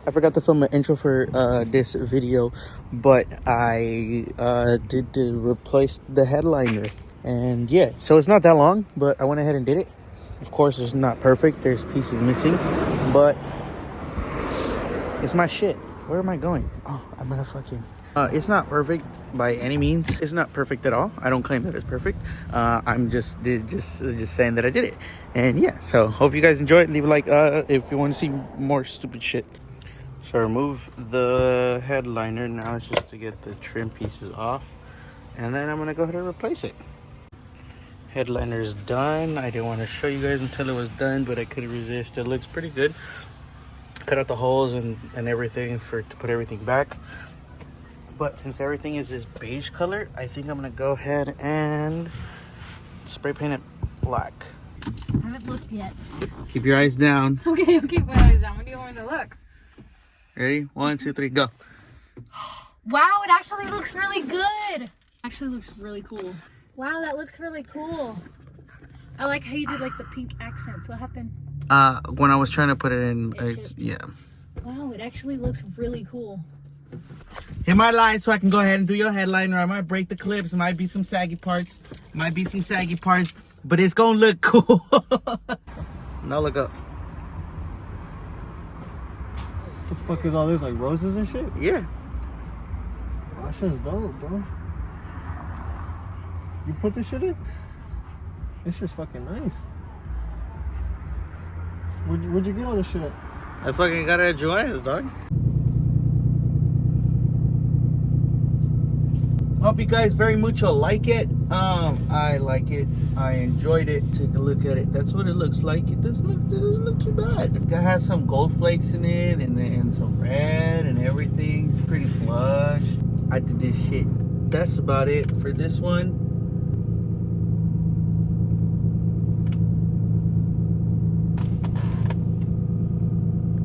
I forgot to film an intro for this video, but I did to replace the headliner. And yeah, so it's not that long, but I went ahead and did it. Of course, it's not perfect. There's pieces missing, but it's my shit. Where am I going? Oh, I'm gonna fucking... it's not perfect by any means. It's not perfect at all. I don't claim that it's perfect. I'm just saying that I did it. And yeah, so hope you guys enjoy it. Leave a like if you want to see more stupid shit. So remove the headliner. Now it's just to get the trim pieces off. And then I'm gonna go ahead and replace it. Headliner is done. I didn't want to show you guys until it was done, but I couldn't resist. It looks pretty good. Cut out the holes and everything to put everything back. But since everything is this beige color, I think I'm gonna go ahead and spray paint it black. I haven't looked yet. Keep your eyes down. Okay, I'll keep my eyes down. When do you want me to look? Ready? 1, 2, 3, go. Wow, it actually looks really good. Actually looks really cool. Wow, that looks really cool. I like how you did like the pink accents. What happened? When I was trying to put it in, yeah. Wow, it actually looks really cool. Hit my line so I can go ahead and do your headliner. I might break the clips. Might be some saggy parts. But it's gonna look cool. Now look up. What the fuck is all this? Like roses and shit? Yeah. Oh, that shit's dope, bro. You put this shit in? This shit's fucking nice. Where'd you get all this shit at? I fucking got it at Joanne's, dog. Hope you guys very much like it. I like it. I enjoyed it. Take a look at it. That's what it looks like. It doesn't look too bad. It has some gold flakes in it and some red and everything. It's pretty flush. I did this shit. That's about it for this one.